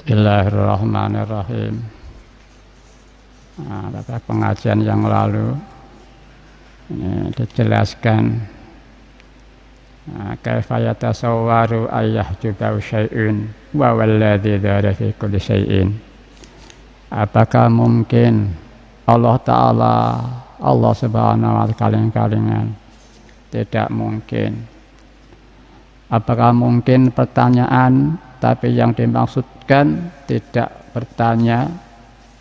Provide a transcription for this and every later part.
Bismillahirrahmanirrahim. Pada pengajian yang lalu ini dijelaskan kaifa yatasawwaru ayyahjuba syai'un wa walladzi dzara fi kulli syai'in. Apakah mungkin Allah Ta'ala, Allah Subhanahu wa Ta'ala kalingan? Tidak mungkin. Apakah mungkin pertanyaan, tapi yang dimaksudkan tidak bertanya,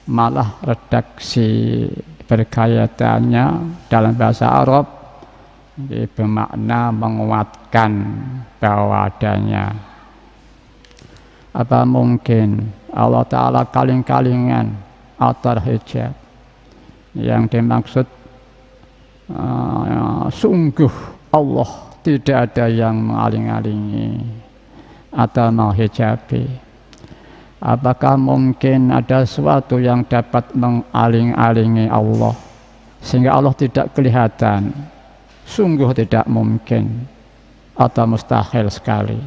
malah redaksi berkaitannya dalam bahasa Arab bermakna menguatkan bahwa adanya. Apa mungkin Allah Ta'ala kaling-kalingan atau hijab? Yang dimaksud sungguh Allah tidak ada yang mengaling-alingi atau menghijabi. Apakah mungkin ada sesuatu yang dapat mengaling-alingi Allah sehingga Allah tidak kelihatan? Sungguh tidak mungkin atau mustahil sekali.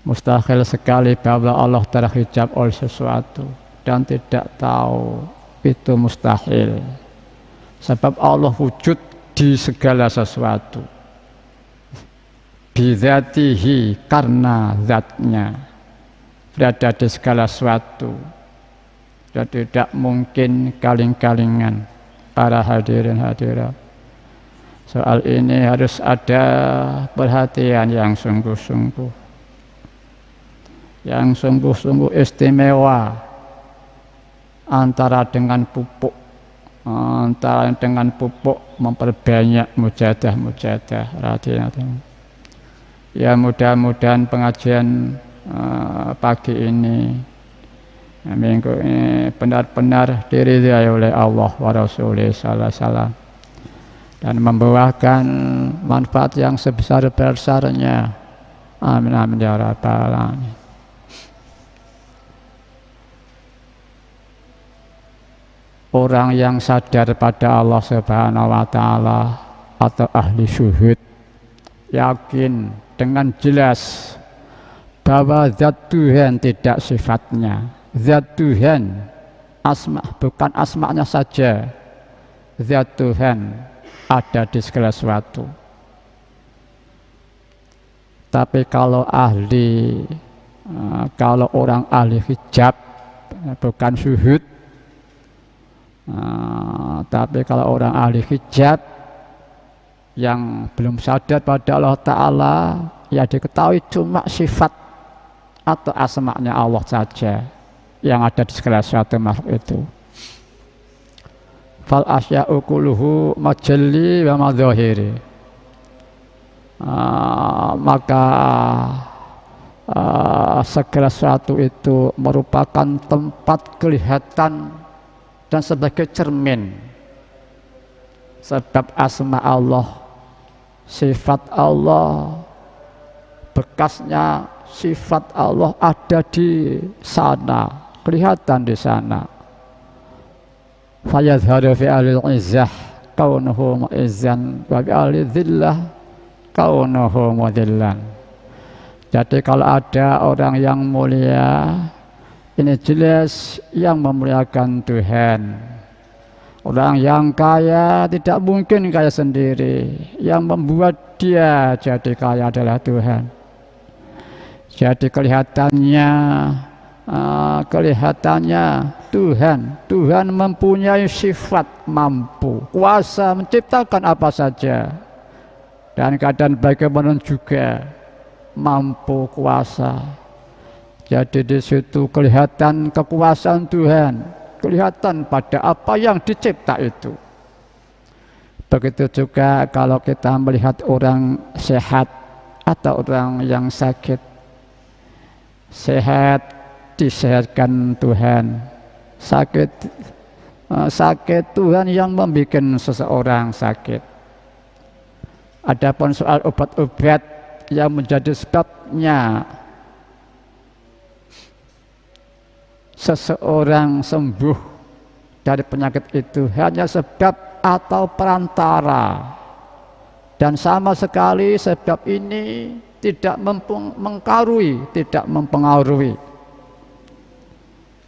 Mustahil sekali bahwa Allah terhijab oleh sesuatu dan tidak tahu, itu mustahil. Sebab Allah wujud di segala sesuatu. Bidzatihi, karena zatnya berada di segala sesuatu. Dan tidak mungkin kaling-kalingan para hadirin hadirat. Soal ini harus ada perhatian yang sungguh-sungguh, yang sungguh-sungguh istimewa antara dengan pupuk, memperbanyak mujadah. Ya, mudah-mudahan pengajian pagi ini, minggu ini benar-benar diridhai oleh Allah wa Rasulih sallallahu alaihi wasallam dan membuahkan manfaat yang sebesar-besarnya. Amin amin ya rabbal alamin. Orang yang sadar pada Allah Subhanahu wa Ta'ala atau ahli syuhud yakin dengan jelas bahwa zat Tuhan tidak sifatnya. Zat Tuhan asma, bukan asmanya saja. Zat Tuhan ada di segala sesuatu. Tapi kalau orang ahli hijab, bukan syuhud, tapi kalau orang ahli hijab yang belum sadar pada Allah Ta'ala, ya diketahui cuma sifat atau asma'nya Allah saja yang ada di segala sesuatu makhluk itu. Fal asya'u kulluhu majalli wa madzahiri. Maka segala sesuatu itu merupakan tempat kelihatan dan sebagai cermin. Sebab asma Allah, sifat Allah, bekasnya sifat Allah ada di sana, kelihatan di sana. Fayadharu fi alil izzah kaunuhu mu'izzan wa bi alil dhillah kaunuhu mudhillan. Jadi kalau ada orang yang mulia, ini jelas yang memuliakan Tuhan. Orang yang kaya tidak mungkin kaya sendiri. Yang membuat dia jadi kaya adalah Tuhan. Jadi kelihatannya Tuhan mempunyai sifat mampu, kuasa menciptakan apa saja. Dan keadaan bagaimana juga mampu kuasa. Jadi di situ kelihatan kekuasaan Tuhan, kelihatan pada apa yang dicipta itu. Begitu juga kalau kita melihat orang sehat atau orang yang sakit. Sehat disehatkan Tuhan, sakit Tuhan yang membuat seseorang sakit. Adapun soal obat-obat yang menjadi sebabnya seseorang sembuh dari penyakit itu hanya sebab atau perantara, dan sama sekali sebab ini tidak mempengaruhi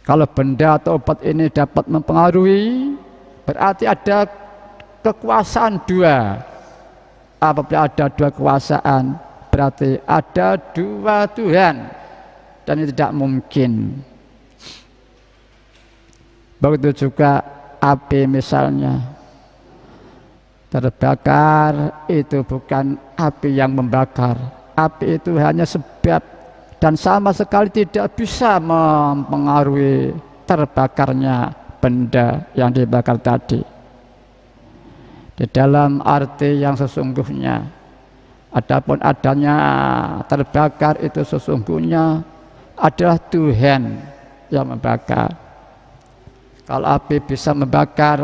Kalau benda atau obat ini dapat mempengaruhi, berarti ada kekuasaan dua. Apabila ada dua kekuasaan, berarti ada dua Tuhan, dan itu tidak mungkin. Begitu juga api misalnya terbakar, itu bukan api yang membakar. Api itu hanya sebab dan sama sekali tidak bisa mempengaruhi terbakarnya benda yang dibakar tadi. Di dalam arti yang sesungguhnya, adapun adanya terbakar itu sesungguhnya adalah Tuhan yang membakar. Kalau api bisa membakar,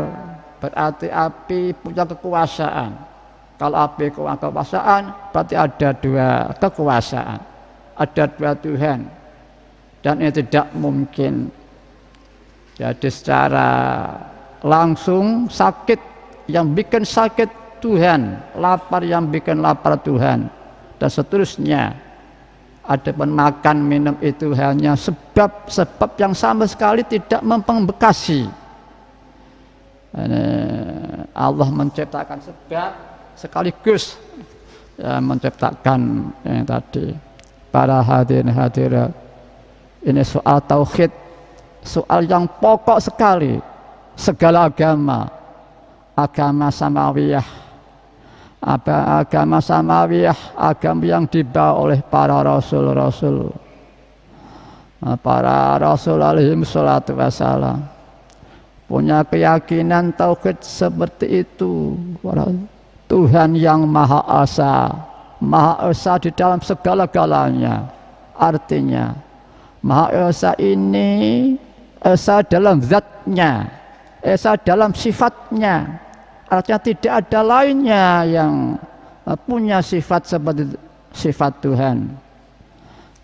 berarti api punya kekuasaan. Kalau api punya kekuasaan, berarti ada dua kekuasaan. Ada dua Tuhan, dan ini tidak mungkin. Jadi secara langsung sakit yang bikin sakit Tuhan, lapar yang bikin lapar Tuhan, dan seterusnya. Adapun makan minum itu hanya sebab yang sama sekali tidak membekasi. Allah menciptakan sebab sekaligus ya, menciptakan yang tadi. Para hadirin hadirat, ini soal tauhid, soal yang pokok sekali. Segala agama samawiyah, agama samawiyah, agama yang dibawa oleh para rasul-rasul, para rasul alaihi salatu wassalam, punya keyakinan tauhid seperti itu. Tuhan yang Maha Esa di dalam segala-galanya. Artinya Maha Esa ini esa dalam zatnya, esa dalam sifatnya. Artinya tidak ada lainnya yang punya sifat seperti sifat Tuhan.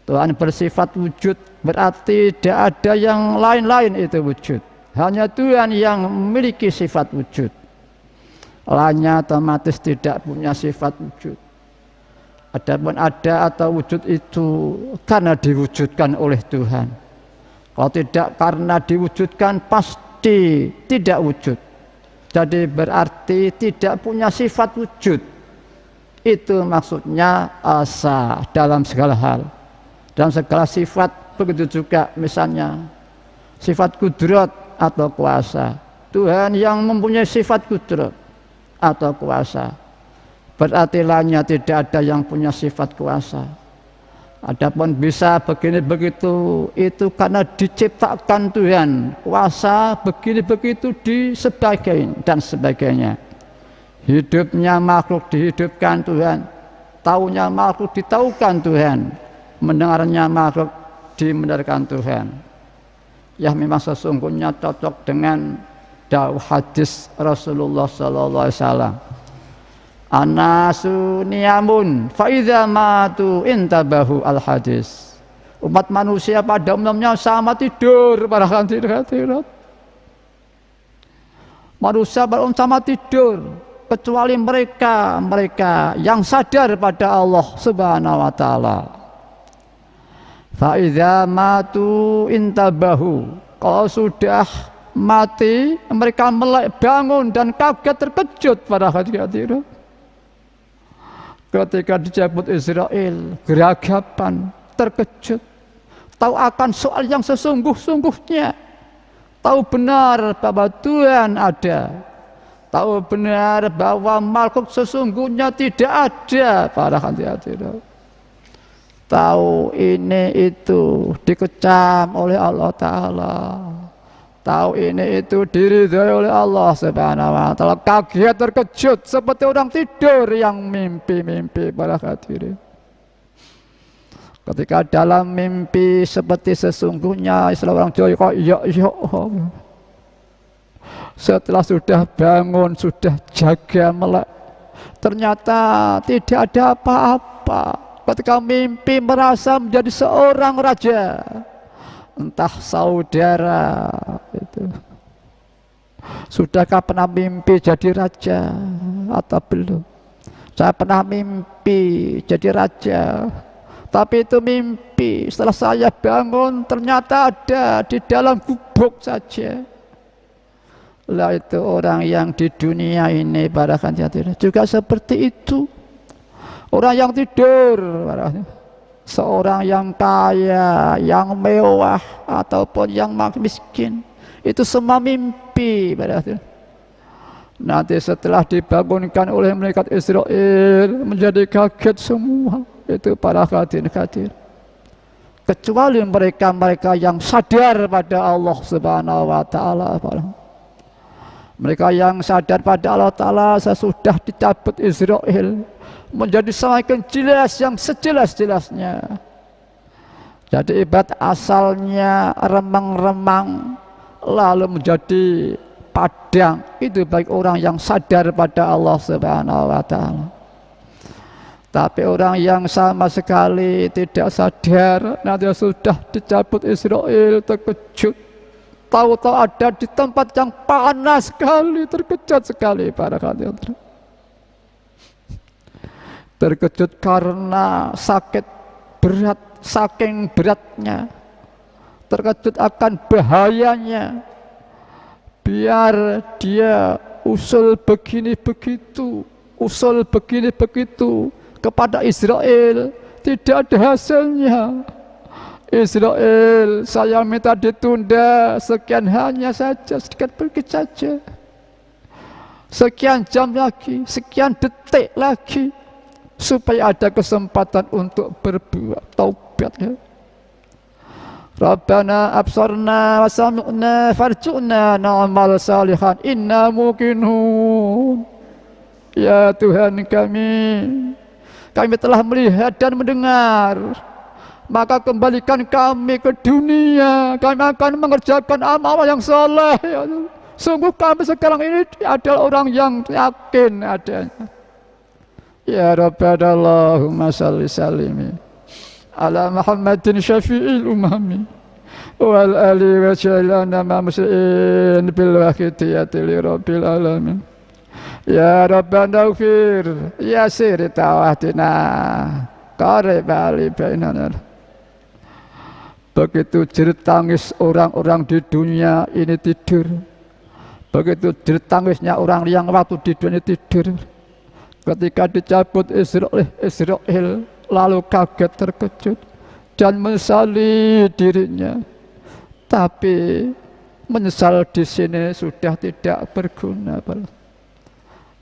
Tuhan bersifat wujud, berarti tidak ada yang lain-lain itu wujud. Hanya Tuhan yang memiliki sifat wujud. Lainnya otomatis tidak punya sifat wujud. Adapun ada atau wujud itu karena diwujudkan oleh Tuhan. Kalau tidak karena diwujudkan, pasti tidak wujud. Jadi berarti tidak punya sifat wujud. Itu maksudnya asa dalam segala hal, dalam segala sifat. Begitu juga misalnya sifat kudrat atau kuasa. Tuhan yang mempunyai sifat kudrat atau kuasa, berarti lainnya tidak ada yang punya sifat kuasa. Adapun bisa begini begitu, itu karena diciptakan Tuhan. Kuasa begini begitu disebagaikan dan sebagainya. Hidupnya makhluk dihidupkan Tuhan, taunya makhluk ditaukan Tuhan, mendengarnya makhluk dimendengarkan Tuhan. Ya memang sesungguhnya cocok dengan dawuh hadis Rasulullah sallallahu alaihi wasallam. Anasu niyamun fa idza matu intabahu al hadis. Umat manusia pada umumnya sama tidur para hadirat. Manusia sama tidur kecuali mereka yang sadar pada Allah Subhanahu wa taala. Fa idza matu intabahu. Kalau sudah mati mereka melek bangun dan kaget terkejut para hadirat. Ketika dicabut Israel, geragapan, terkejut, tahu akan soal yang sesungguh-sungguhnya, tahu benar bahwa Tuhan ada, tahu benar bahwa makhluk sesungguhnya tidak ada para hadirat. Tahu ini itu dikecam oleh Allah Ta'ala, tahu ini itu diridhai oleh Allah Subhanahu wa taala, kaget terkejut seperti orang tidur yang mimpi-mimpi para hadirin. Ketika dalam mimpi seperti sesungguhnya, istilah orang Jawa kok iya. Setelah sudah bangun, sudah jaga melek, ternyata tidak ada apa-apa. Ketika mimpi merasa menjadi seorang raja, entah saudara itu. Sudahkah pernah mimpi jadi raja atau belum? Saya pernah mimpi jadi raja, Tapi itu mimpi. Setelah saya bangun ternyata ada di dalam gubuk saja. Lah itu orang yang di dunia ini barakan juga seperti itu. Orang yang tidur, seorang yang kaya, yang mewah ataupun yang miskin, itu semua mimpi. Nanti setelah dibangunkan oleh malaikat Israel menjadi kaget semua. Itu para hadirin. Kecuali mereka yang sadar pada Allah Subhanahu wa taala. Mereka yang sadar pada Allah taala sesudah dicabut Israel menjadi semakin jelas, yang sejelas-jelasnya. Jadi ibarat asalnya remang-remang lalu menjadi padang. Itu baik orang yang sadar pada Allah Subhanahu wa taala. Tapi orang yang sama sekali tidak sadar, nanti sudah dicabut Israel, terkejut, tahu-tahu ada di tempat yang panas sekali, terkejut sekali para hadirin. Terkejut karena sakit berat, saking beratnya. Terkejut akan bahayanya. Biar dia usul begini begitu, kepada Israel, tidak ada hasilnya. Israel, saya minta ditunda sekian, hanya saja sedikit sedikit saja, sekian jam lagi, sekian detik lagi, supaya ada kesempatan untuk berbuat taubat ya. Rabbana absarna wa sami'na farji'na na'mal salihan inna muqinun. Ya Tuhan kami telah melihat dan mendengar, maka kembalikan kami ke dunia, kami akan mengerjakan amal yang saleh ya. Sungguh kami sekarang ini adalah orang yang yakin adanya. Ya Rabbana Allahumma salli salimi ala Muhammadin syafi'il umami wal ali wa jalana mamsi'in bil waqtiyati li rabbil alamin. Ya Rabbana ufir ya siri tawahdina qarib ali bainana. Begitu jerit tangis orang-orang di dunia ini tidur, begitu jerit tangisnya orang yang waktu di dunia tidur, ketika dicabut Israel lalu kaget terkejut dan menyesali dirinya. Tapi menyesal di sini sudah tidak berguna.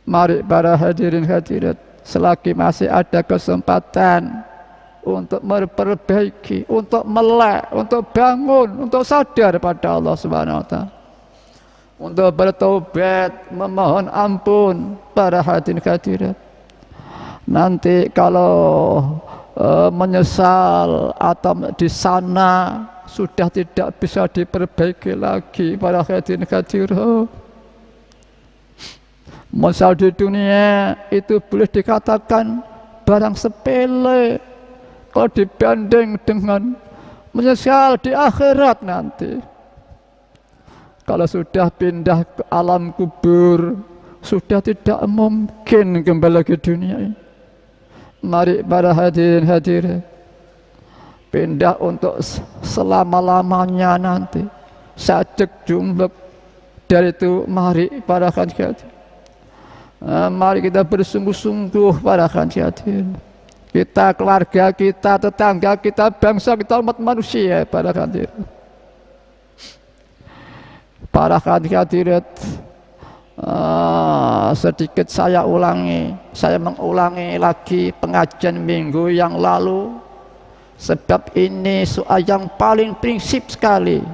Mari para hadirin hadirat, selagi masih ada kesempatan untuk memperbaiki, untuk melek, untuk bangun, untuk sadar pada Allah Subhanahu wa taala, untuk bertaubat, memohon ampun para hadirin hadirat. Nanti kalau menyesal atau di sana sudah tidak bisa diperbaiki lagi para hadirin hadirat. Menyesal di dunia itu boleh dikatakan barang sepele kalau dibanding dengan menyesal di akhirat nanti. Kalau sudah pindah ke alam kubur, sudah tidak mungkin kembali ke dunia ini. Mari para hadirin hadirat, pindah untuk selama-lamanya nanti. Sajak jumlek dari itu, mari para hadirin. Mari kita bersungguh-sungguh para hadirin. Kita, keluarga kita, tetangga kita, bangsa kita, umat manusia para hadirin. Para hadirat, sedikit saya mengulangi lagi pengajian minggu yang lalu, sebab ini soal yang paling prinsip sekali.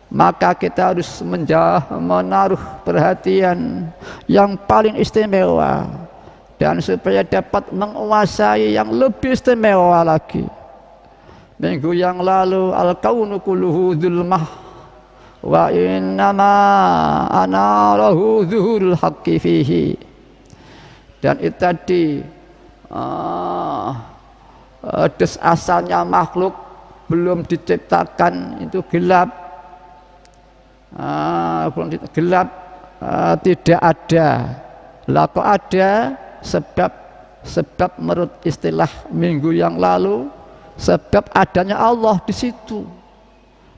Maka kita harus menaruh perhatian yang paling istimewa, dan supaya dapat menguasai yang lebih istimewa lagi. Minggu yang lalu al-kaunu kulluhu dzulmah wa innama anarahu zuhurul haqqi fihi. Dan itu tadi asalnya makhluk belum diciptakan itu gelap. Gelap tidak ada. Lah kok ada? Sebab menurut istilah minggu yang lalu, Sebab adanya Allah di situ.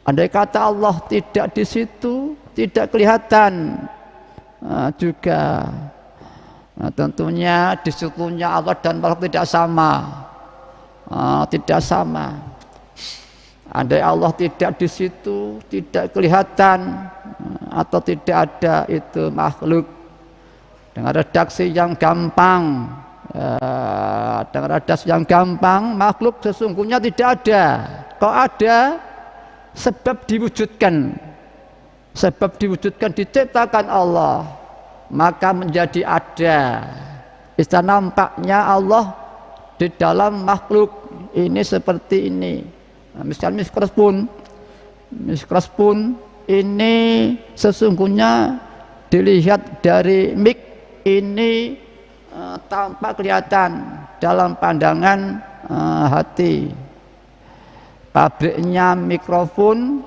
Andai kata Allah tidak di situ, tidak kelihatan juga. Tentunya di situnya Allah dan makhluk tidak sama. Tidak sama. Andai Allah tidak di situ, tidak kelihatan atau tidak ada itu makhluk. Dengan redaksi yang gampang, makhluk sesungguhnya tidak ada. Kok ada? Sebab diwujudkan, diciptakan Allah, maka menjadi ada. Istilah nampaknya Allah di dalam makhluk ini seperti ini. Misalnya mikroskop ini sesungguhnya dilihat dari mik ini tampak kelihatan dalam pandangan hati. Pabriknya mikrofon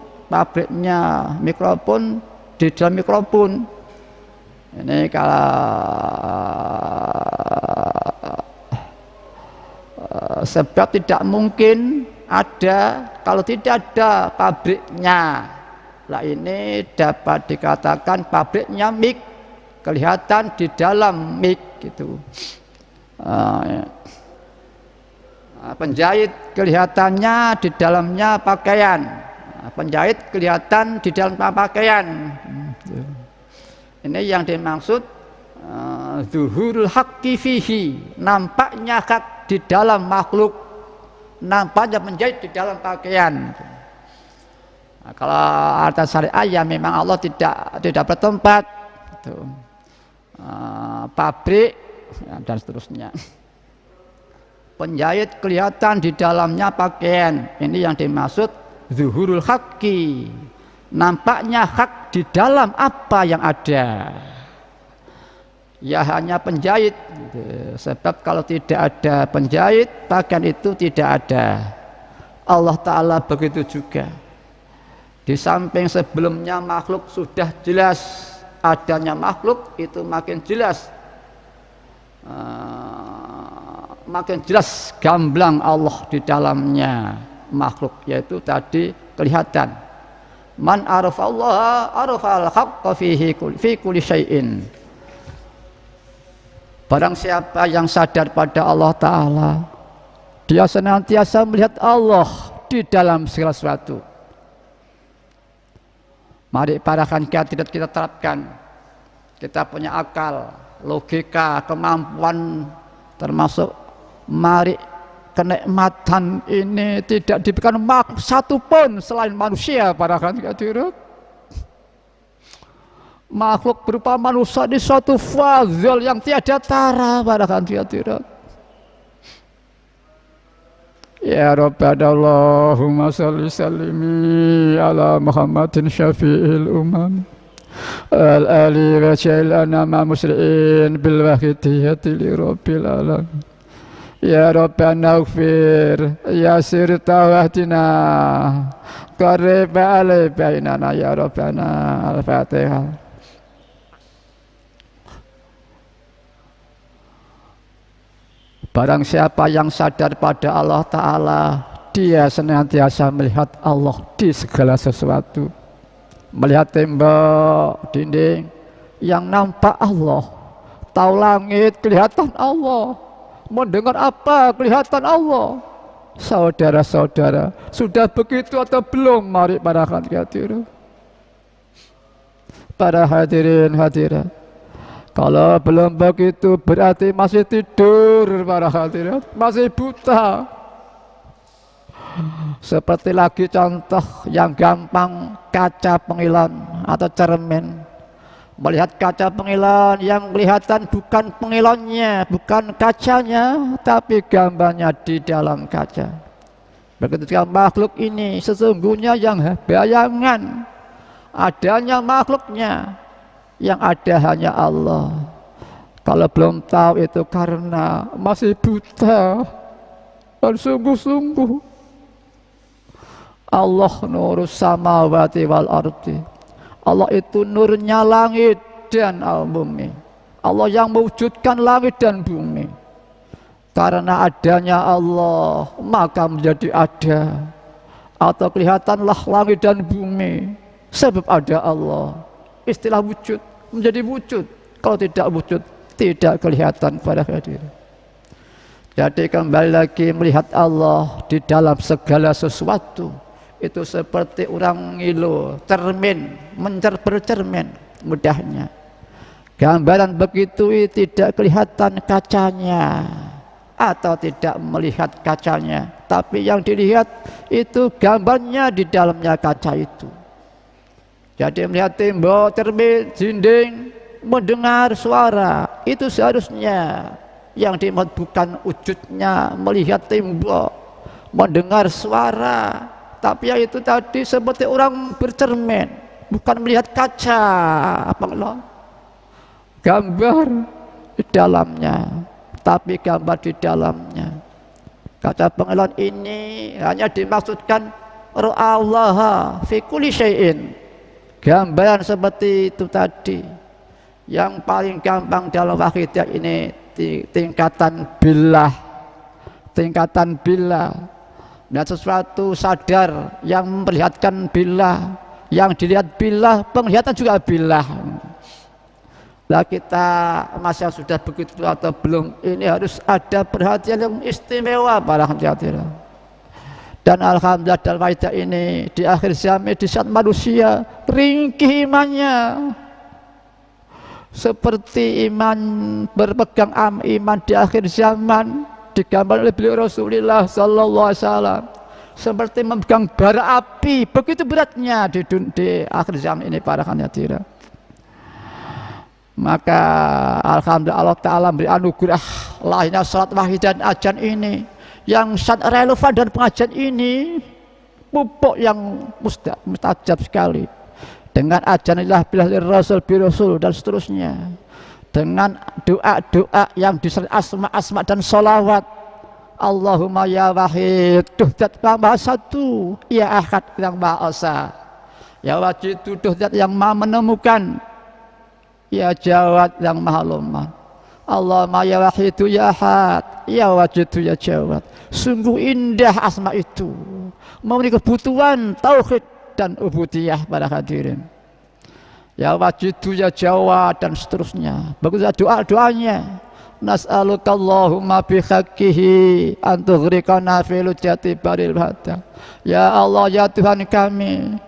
di dalam mikrofon. Ini kalau sebab tidak mungkin ada kalau tidak ada pabriknya. Lah ini dapat dikatakan pabriknya mik, kelihatan di dalam mik gitu. Penjahit kelihatannya di dalamnya pakaian. Penjahit kelihatan di dalam pakaian. Ini yang dimaksud zuhurul haqqi fihi, nampaknya hak di dalam makhluk, nampaknya penjahit di dalam pakaian. Kalau arti syariah ya memang Allah tidak bertempat, pabrik dan seterusnya. Penjahit kelihatan di dalamnya pakaian. Ini yang dimaksud zuhurul haqqi, nampaknya hak di dalam apa yang ada. Ya hanya penjahit, sebab kalau tidak ada penjahit pakaian itu tidak ada. Allah Ta'ala begitu juga. Di samping sebelumnya makhluk sudah jelas adanya makhluk, itu makin jelas gamblang Allah di dalamnya makhluk, yaitu tadi kelihatan. Man arafa Allah arafa al-haqqa fi kulli syai'in. Barang siapa yang sadar pada Allah Ta'ala, dia senantiasa melihat Allah di dalam segala sesuatu. Mari para kandidat kita terapkan. Kita punya akal, logika, kemampuan, termasuk mari kenikmatan ini tidak diberikan makhluk satu pun selain manusia para kandidat. Makhluk berupa manusia di suatu fadhil yang tiada tara para kandidat. Ya Rabbana Allahumma salli sallimi ala Muhammadin syafi'il umam al-ali wa ja'ilana ma musri'in bil wahidiyati li rabbil alamin. Ya Rabbana ighfir ya sirta wahdina qarib alai bainana ya Rabbana. Al-Fatihah. Barang siapa yang sadar pada Allah Ta'ala, dia senantiasa melihat Allah di segala sesuatu. Melihat tembok, dinding, yang nampak Allah. Tahu langit, kelihatan Allah. Mendengar apa, kelihatan Allah. Saudara-saudara, sudah begitu atau belum? Mari para hadirin. Para hadirin hadirat. Kalau belum begitu berarti masih tidur para hadirat, masih buta. Seperti lagi contoh yang gampang, kaca pengilon atau cermin. Melihat kaca pengilon yang kelihatan bukan pengilonnya, bukan kacanya, tapi gambarnya di dalam kaca. Begitu juga makhluk ini sesungguhnya yang bayangan adanya makhluknya, yang ada hanya Allah. Kalau belum tahu itu karena masih buta dan sungguh-sungguh. Allah nurus samawati wal ardi. Allah itu nurnya langit dan bumi. Allah yang mewujudkan langit dan bumi. Karena adanya Allah maka menjadi ada, atau kelihatanlah langit dan bumi sebab ada Allah. Istilah wujud menjadi wujud, kalau tidak wujud tidak kelihatan pada hadirin. Jadi kembali lagi melihat Allah di dalam segala sesuatu itu seperti orang ngilu cermin, bercermin mudahnya. Gambaran begitu tidak kelihatan kacanya atau tidak melihat kacanya, tapi yang dilihat itu gambarnya di dalamnya kaca itu. Jadi melihat tembok, cermin, dinding, mendengar suara, itu seharusnya yang dimaksud bukan wujudnya melihat tembok, mendengar suara, tapi ya itu tadi seperti orang bercermin, bukan melihat kaca, apa loh, gambar di dalamnya, tapi gambar di dalamnya. Kata pengelola ini hanya dimaksudkan ra'allaha fi kulli syai'in, gambaran seperti itu tadi. Yang paling gampang dalam wahidah ini tingkatan billah, tingkatan billah. Dan sesuatu sadar yang memperlihatkan billah, yang dilihat billah, penglihatan juga billah. Lah kita masih sudah begitu atau belum, ini harus ada perhatian yang istimewa para hadirin. Dan alhamdulillah dalam wahidah ini di akhir zaman, di saat manusia ringkih imannya, seperti iman berpegang iman di akhir zaman digambar oleh beliau Rasulullah sallallahu alaihi wasallam seperti memegang bara api, begitu beratnya di akhir zaman ini para hadirin. Maka alhamdulillah Allah Ta'ala beri anugerah lahirnya salat wahidah dan azan ini yang sangat relevan dan pengajian ini pupuk yang mustajab sekali. Dengan ajanillah billah rasul bi rasul dan seterusnya, dengan doa-doa yang disertai asma-asma dan sholawat. Allahumma ya wahid duhdat yang maha satu, ya ahad yang maha esa, ya wajid duhdat yang maha menemukan, ya jawad yang maha lemah. Allahumma ya wahidu ya ahad, ya wajidu ya jawad. Sungguh indah asma itu, memberi kebutuhan tauhid dan ubudiyah pada hadirin. Ya wajidu ya jawad dan seterusnya. Baguslah doa-doanya. Nas'aluka Allahumma bihaqqihi an tughriqana fi lujati baril hada. Ya Allah ya Tuhan kami,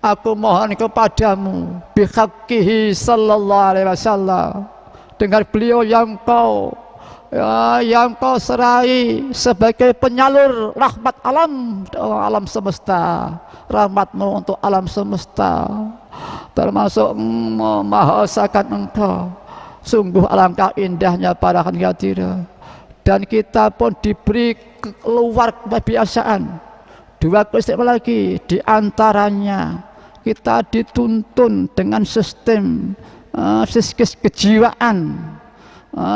aku mohon kepadamu bihaqqihi sallallahu alaihi wasallam, dengan beliau yang kau serai sebagai penyalur rahmat alam semesta, rahmatmu untuk alam semesta, termasuk memahasakan engkau. Sungguh alangkah indahnya para hadirin. Dan kita pun diberi keluar kebiasaan. Dua peristiwa lagi, diantaranya kita dituntun dengan sistem kejiwaan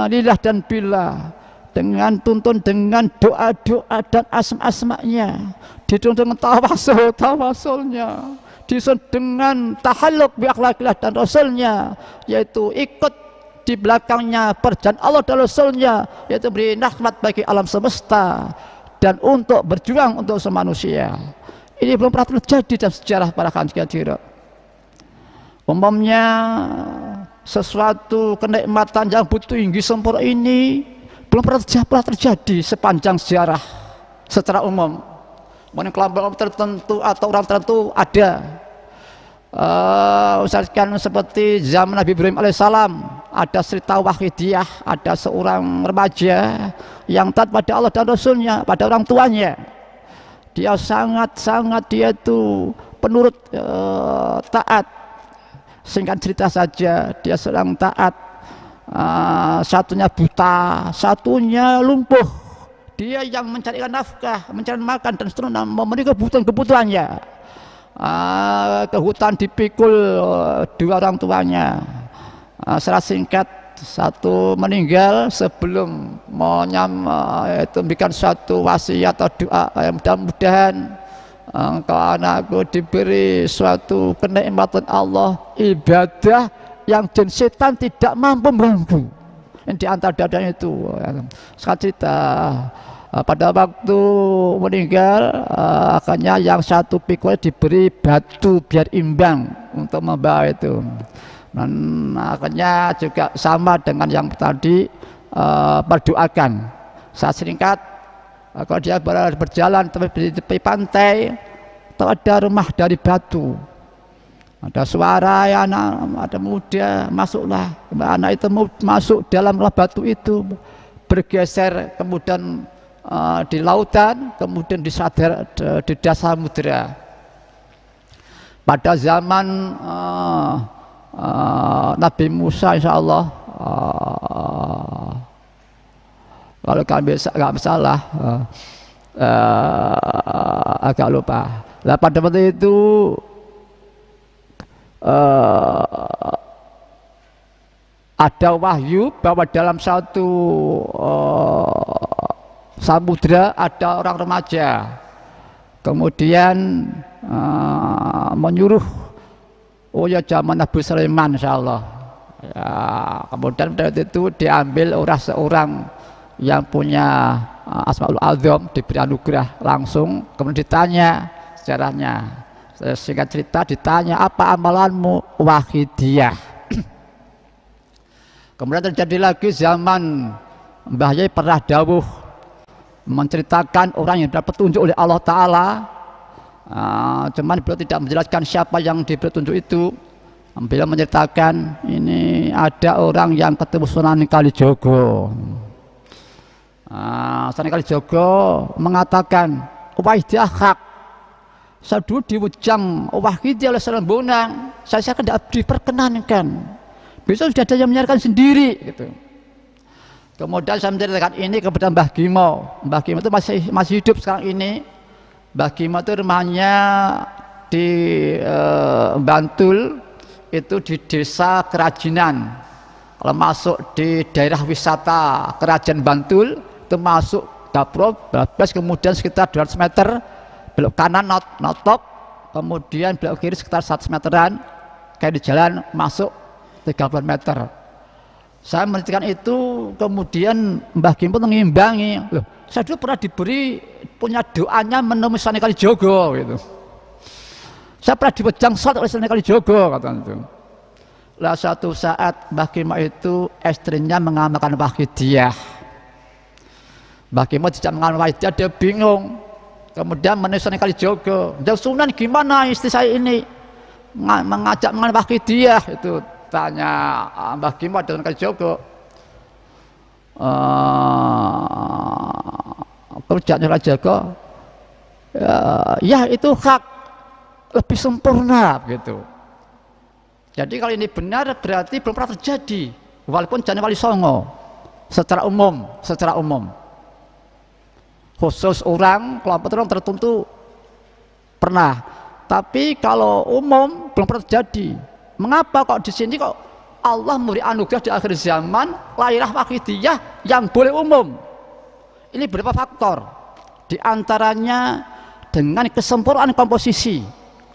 lillah dan billah, dengan tuntun dengan doa-doa dan asma-asmanya, dituntun dengan tawasulnya, dituntun dengan tahalluk bi akhlaqillah dan rasulnya, yaitu ikut di belakangnya perjalanan Allah dan Rasulnya, yaitu beri rahmat bagi alam semesta dan untuk berjuang untuk semanusia. Ini belum pernah terjadi dalam sejarah para hadirin. Umumnya sesuatu kenikmatan yang butuh tinggi sempurna ini belum pernah terjadi sepanjang sejarah secara umum. Mungkin kelompok tertentu atau orang tertentu ada. Misalkan seperti zaman Nabi Ibrahim alaihissalam, ada cerita wahidiyah, ada seorang remaja yang taat pada Allah dan Rasulnya, pada orang tuanya. Dia sangat dia itu penurut, taat. Singkat cerita saja, dia sedang taat, satunya buta, satunya lumpuh. Dia yang mencarikan nafkah, mencari makan dan seterusnya, memenuhi kebutuhannya. Ke hutan dipikul dua orang tuanya. Secara singkat, satu meninggal sebelum itu memberikan suatu wasiat atau doa yang mudah-mudahan engkau anakku diberi suatu kenikmatan Allah, ibadah yang jin setan tidak mampu mengganggu. di antara dadanya itu. Saya cerita pada waktu meninggal akhirnya yang satu pikul diberi batu biar imbang untuk membawa itu. Dan akhirnya juga sama dengan yang tadi berdoakan. Saya singkat, kalau dia berjalan di tepi pantai, ada rumah dari batu. Ada suara ya anak, ada muda, masuklah. Anak itu masuk dalam batu itu, bergeser kemudian di lautan, kemudian disadar di dasar samudera. Pada zaman Nabi Musa, insya Allah, kalau nggak salah, agak lupa. Nah, pada waktu itu ada wahyu bahwa dalam satu samudra ada orang remaja, kemudian menyuruh, oh ya zaman Nabi Sulaiman insyaallah ya, kemudian pada waktu itu diambil seorang yang punya Asmaul Azam, diberi anugerah langsung, kemudian ditanya sejarahnya. Singkat cerita ditanya, apa amalanmu? Wahidiyah. Kemudian terjadi lagi zaman Mbah Yai pernah dawuh menceritakan orang yang dapat petunjuk oleh Allah Ta'ala, cuman beliau tidak menjelaskan siapa yang diberi petunjuk itu. Beliau menceritakan ini ada orang yang ketemu Sunan Kalijogo. Sunan Kalijogo mengatakan, Wahidiyah hak. Saya dulu diwujang Wahidiyah oleh Sunan Bonang, saya tidak diperkenankan. Besok sudah ada yang menyiarkan sendiri gitu. Kemudian saya menceritakan ini kepada Mbah Gimo. Mbah Gimo itu masih hidup sekarang ini. Mbah Gimo itu rumahnya di Bantul, itu di desa Kerajinan. Kalau masuk di daerah wisata Kerajaan Bantul, itu masuk Dapro, Babas, kemudian sekitar 200 meter belok kanan notop, kemudian belok kiri sekitar 100 meteran, kayak di jalan masuk 30 meter. Saya menceritakan itu, kemudian Mbah Gimpo mengimbangi, loh, saya dulu pernah diberi punya doanya menemui Sunan Kalijogo gitu. Saya pernah diwejang sholat oleh Sunan Kalijogo katanya itu. Lah suatu saat Mbah Gimpo itu istrinya mengamalkan Wahidiyah. Mbah Gimpo tidak mengamalkan Wahidiyah, dia bingung. Kemudian menemui Sunan Kalijogo, jauh Sunan gimana istri saya ini mengajak mengenai Wahidiyah, itu tanya Mbah Gimpo dan Kalijogo. Kerjanya Kalijogo, ya itu hak, lebih sempurna gitu. Jadi kalau ini benar berarti belum pernah terjadi, walaupun Jane Wali Songo secara umum. Khusus orang, kelompok orang tertentu pernah, tapi kalau umum belum pernah terjadi. Mengapa kok di sini kok Allah memberi anugerah di akhir zaman lahirah Wahidiyah yang boleh umum? Ini beberapa faktor, di antaranya dengan kesempurnaan komposisi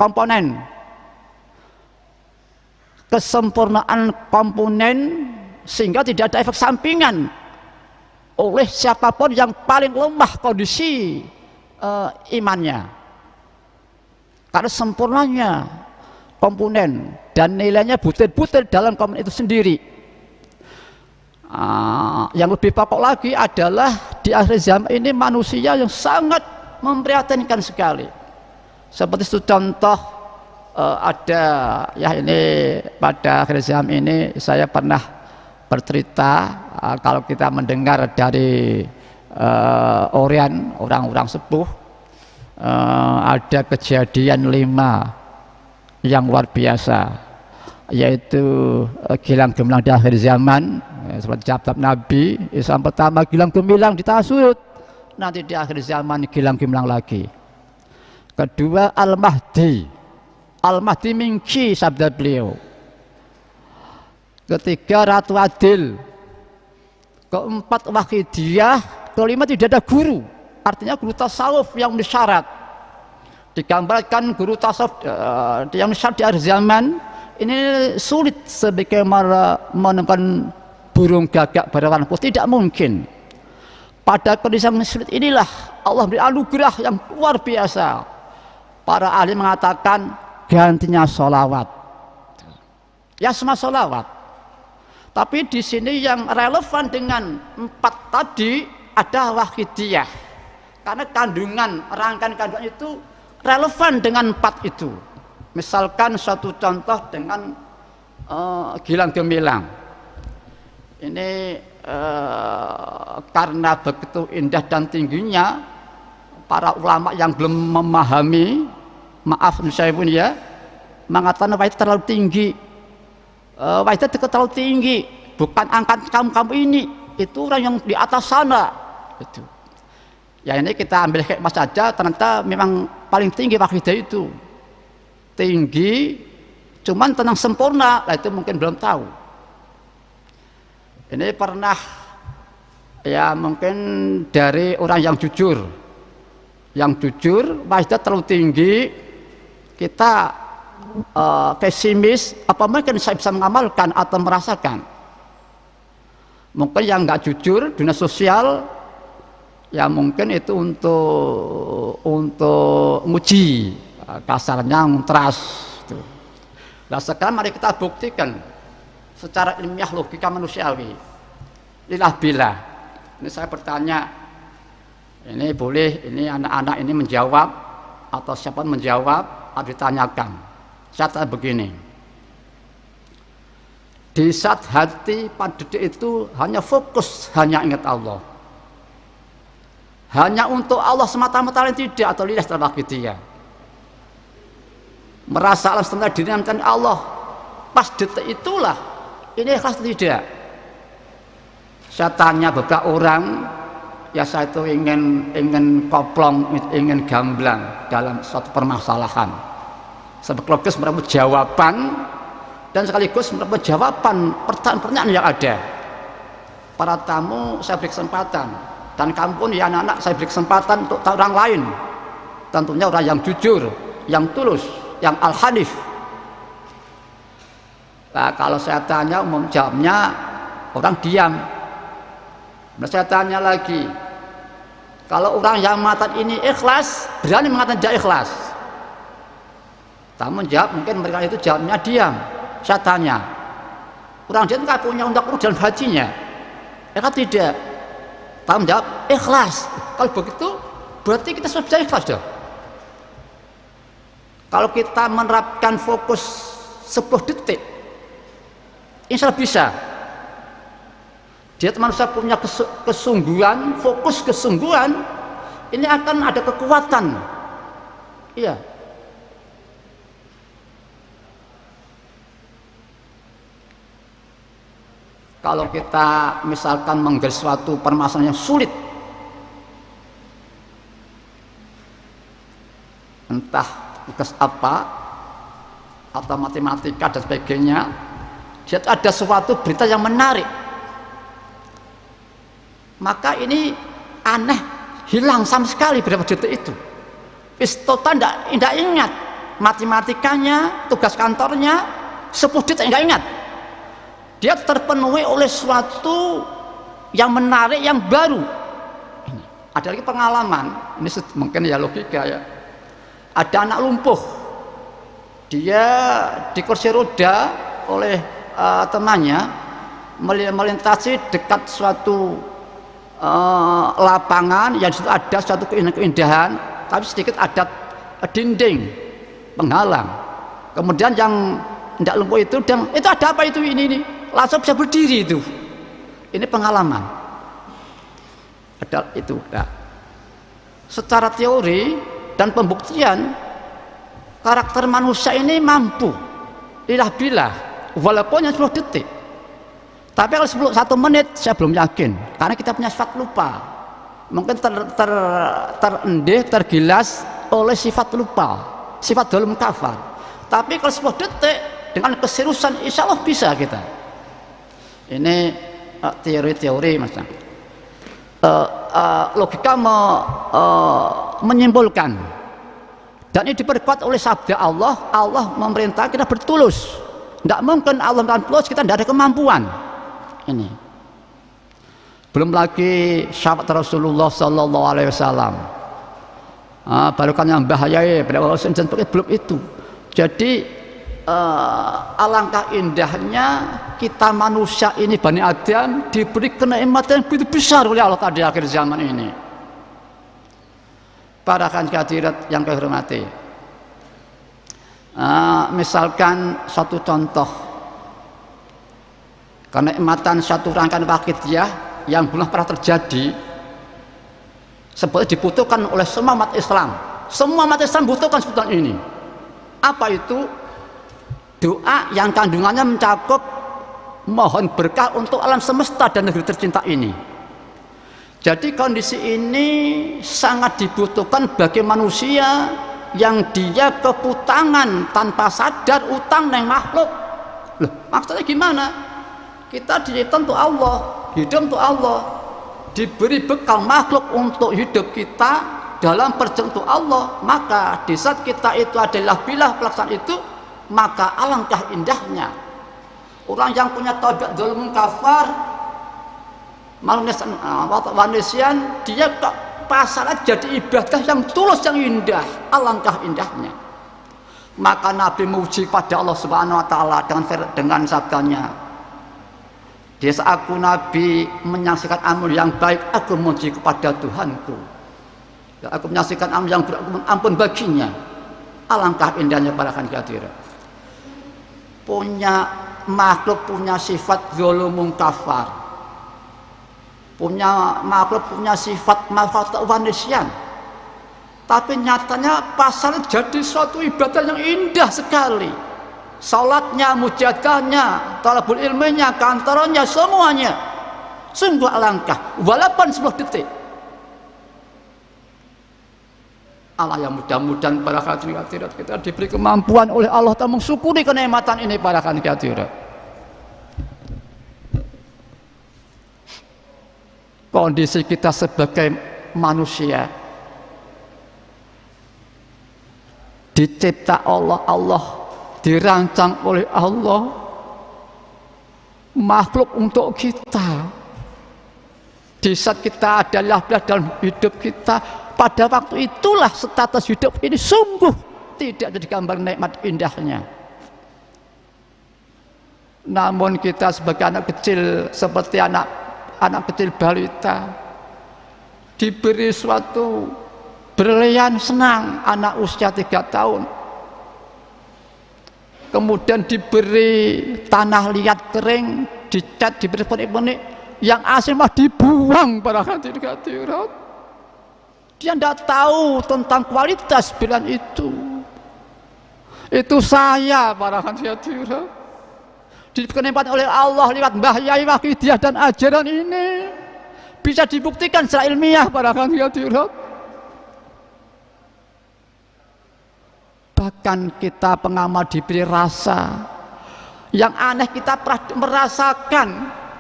komponen, sehingga tidak ada efek sampingan oleh siapapun yang paling lemah kondisi imannya, karena sempurnanya komponen dan nilainya butir-butir dalam komponen itu sendiri. Yang lebih pokok lagi adalah di akhir zaman ini manusia yang sangat memprihatinkan sekali. Seperti itu contoh, ada ya ini pada akhir zaman ini saya pernah bercerita, kalau kita mendengar dari orang-orang sepuh, ada kejadian 5 yang luar biasa, yaitu gilang gemilang di akhir zaman, seperti Jabtab Nabi. Islam pertama gilang gemilang ditasut, nanti di akhir zaman gilang gemilang lagi. Kedua Al-Mahdi mingki sabda beliau. Ketiga Ratu Adil. Keempat Wahidiyah. Kelima tidak ada guru, artinya guru tasawuf yang syarat. Digambarkan guru tasawuf yang syarat di akhir zaman ini sulit sebagaimana menemukan burung gagak berwarna putih, tidak mungkin. Pada kondisi yang sulit inilah Allah beri anugerah yang luar biasa. Para ahli mengatakan gantinya sholawat, ya semua sholawat. Tapi di sini yang relevan dengan 4 tadi ada wahidiyah, karena rangkaian kandungan itu relevan dengan 4 itu. Misalkan suatu contoh dengan gilang gemilang ini, karena begitu indah dan tingginya, para ulama yang belum memahami, maaf saya pun ya, mengatakan wahid terlalu tinggi, wahid terlalu tinggi, bukan angkat kamu ini, itu orang yang di atas sana itu. Ya ini kita ambil hikmah saja, ternyata memang paling tinggi wahidah itu tinggi, cuman tenang sempurna, itu mungkin belum tahu. Ini pernah ya mungkin dari orang yang jujur wahidah terlalu tinggi, kita pesimis, apa mungkin saya bisa mengamalkan atau merasakan. Mungkin yang nggak jujur dunia sosial ya mungkin itu untuk nguji, kasarnya ngutras. Nah sekarang mari kita buktikan secara ilmiah logika manusiawi. Lillah billah. Ini saya bertanya, ini boleh ini anak-anak ini menjawab atau siapa menjawab atau ditanyakan. Saya tanya begini, di saat hati pada detik itu hanya fokus, hanya ingat Allah, hanya untuk Allah semata-mata, lain tidak, atau lillah terbagi dia merasa alam semesta dinamakan Allah, pas detik itulah ini ikhlas tidak. Saya tanya beberapa orang, ya saya itu ingin koplong, ingin gamblang dalam suatu permasalahan, sekaligus merebut jawaban dan sekaligus merebut jawaban pertanyaan-pertanyaan yang ada. Para tamu saya beri kesempatan, dan kamu pun ya anak-anak saya beri kesempatan untuk orang lain, tentunya orang yang jujur, yang tulus, yang al-hanif. Nah, kalau saya tanya umum jawabnya orang diam. Nah, saya tanya lagi, kalau orang yang mengatakan ini ikhlas, berani mengatakan tidak ikhlas? Tamu jawab, mungkin mereka itu jawabnya diam. Saya tanya, orang dia nggak punya undak ruh dalam hajinya? Mereka tidak. Tamu jawab ikhlas. Kalau begitu berarti kita sudah bisa ikhlas dong. Kalau kita menerapkan fokus 10 detik, insya Allah bisa. Dia manusia punya kesungguhan, fokus kesungguhan, ini akan ada kekuatan. Iya. Kalau kita misalkan menggali suatu permasalahan yang sulit, entah tugas apa atau matematika dan sebagainya, dia ada suatu berita yang menarik, maka ini aneh, hilang sama sekali berapa detik itu. Pistota tidak ingat matematikanya, tugas kantornya, 10 detik tidak ingat. Dia terpenuhi oleh suatu yang menarik, yang baru. Ini ada lagi pengalaman, ini mungkin ya logika ya. Ada anak lumpuh, dia di kursi roda oleh temannya melintasi dekat suatu lapangan yang disitu ada suatu keindahan, tapi sedikit ada dinding penghalang. Kemudian yang tidak lumpuh itu ada apa itu ini langsung bisa berdiri itu. Ini pengalaman. Ada itu. Nah, secara teori dan pembuktian karakter manusia ini mampu lillah billah walaupun hanya 10 detik. Tapi kalau 1 menit saya belum yakin, karena kita punya sifat lupa, mungkin terendih, tergilas oleh sifat lupa, sifat dzulm kafar. Tapi kalau 10 detik dengan keseriusan insya Allah bisa kita. Ini teori-teori mas. Logika menyimpulkan, dan ini diperkuat oleh sabda Allah. Allah memerintah kita bertulus. Tidak mungkin Allah dan tulus kita tidak ada kemampuan. Ini belum lagi sahabat Rasulullah Sallallahu Alaihi Wasallam, barukan yang bahayai pada belum itu. Jadi alangkah indahnya kita manusia ini, Bani Adam, diberi kenikmatan yang begitu besar oleh Allah di akhir zaman ini. Para hadirat yang kami hormati, misalkan satu contoh kenikmatan satu rangkaian wakidiyah yang belum pernah terjadi, sebetulnya dibutuhkan oleh semua umat Islam. Semua umat Islam butuhkan sebetulnya ini. Apa itu? Doa yang kandungannya mencakup mohon berkah untuk alam semesta dan negeri tercinta ini. Jadi kondisi ini sangat dibutuhkan bagi manusia yang dia keputangan tanpa sadar utang dengan makhluk. Loh, maksudnya gimana? Kita diciptakan untuk Allah, hidup untuk Allah, diberi bekal makhluk untuk hidup kita dalam perjalanan untuk Allah. Maka di saat kita itu adalah bila pelaksanaan itu, maka alangkah indahnya orang yang punya tabiat dzulmun kafar, manusian, dia pasaran jadi ibadah yang tulus, yang indah, alangkah indahnya. Maka Nabi memuji pada Allah Subhanahu Wa Taala dengan sabdanya, "Desa aku Nabi menyaksikan amal yang baik, aku memuji kepada Tuhanku. Dan aku menyaksikan amal yang buruk, aku ampun baginya." Alangkah indahnya para hadirat. Punya makhluk punya sifat dzulumun kafar, punya makhluk punya sifat manusian, tapi nyatanya pasal jadi suatu ibadah yang indah sekali. Salatnya, mujadahnya, talabul ilminya, kantornya, semuanya sungguh alangkah, walaupun 10 detik. Allah yang mudah-mudahan para hadirat kita diberi kemampuan oleh Allah untuk mensyukuri kenikmatan ini para hadirat. Kondisi kita sebagai manusia dicipta Allah dirancang oleh Allah, makhluk untuk kita. Di saat kita adalah dalam hidup kita, pada waktu itulah status hidup ini sungguh tidak jadi gambar nikmat indahnya. Namun kita sebagai anak kecil, seperti anak kecil balita, diberi suatu berlian senang, anak usia 3 tahun, kemudian diberi tanah liat kering, dicat, diberi penik-penik, yang asin mah dibuang para hadirat. Dia tidak tahu tentang kualitas pilihan itu. Itu saya para hadirat, dikenikmati oleh Allah lewat Mbah Yai Wakidiyah dan ajaran ini bisa dibuktikan secara ilmiah para hadirat. Bahkan kita pengamal diberi rasa yang aneh, kita pernah merasakan,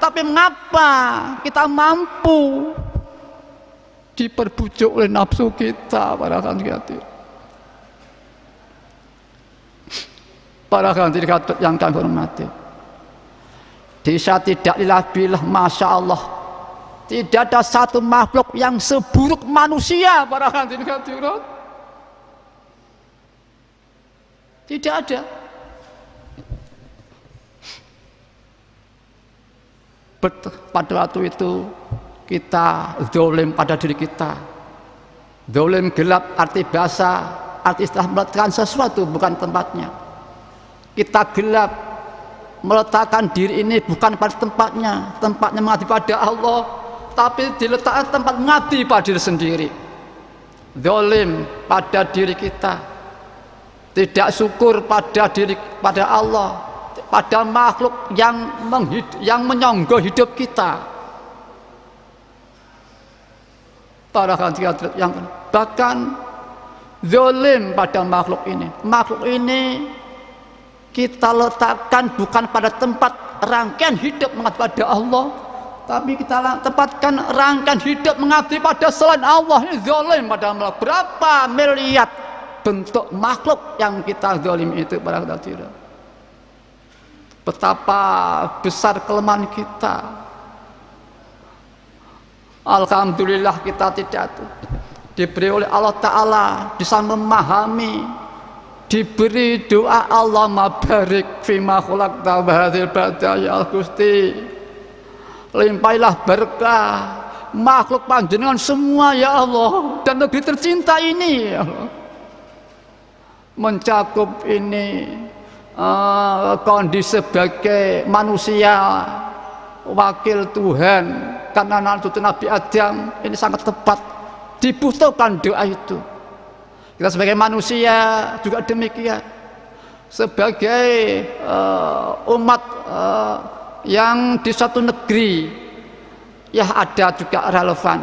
tapi mengapa kita mampu diperbujuk oleh nafsu kita para hadirat. Para hadirat yang kami hormati, desa tidak lillahi, masya Allah, tidak ada satu makhluk yang seburuk manusia para hadirat. Tidak ada. Pada waktu itu kita zalim pada diri kita. Zalim gelap arti bahasa, arti istilah meletakkan sesuatu bukan tempatnya. Kita gelap meletakkan diri ini bukan pada tempatnya. Tempatnya mengabdi pada Allah, tapi diletakkan tempat mengabdi pada diri sendiri. Zalim pada diri kita, tidak syukur pada diri, pada Allah, pada makhluk yang menyonggol hidup kita. Para hadirat yang bahkan zalim pada makhluk ini. Makhluk ini kita letakkan bukan pada tempat rangkaian hidup mengabdi pada Allah, tapi kita tempatkan rangkaian hidup mengabdi pada selain Allah. Ini zalim pada makhluk. Berapa miliar bentuk makhluk yang kita zalim itu para hadirat. Betapa besar kelemahan kita. Alhamdulillah kita tidak diberi oleh Allah Ta'ala bisa memahami, diberi doa Allahumma barik fima khalaqta hadhil badaya Gusti, limpailah berkah makhluk panjenengan semua ya Allah, dan negeri tercinta ini ya Allah, mencakup ini kondisi sebagai manusia wakil Tuhan karena anak cucu Nabi Adam, ini sangat tepat dibutuhkan doa itu. Kita sebagai manusia juga demikian, sebagai umat yang di suatu negeri ya ada juga relevan,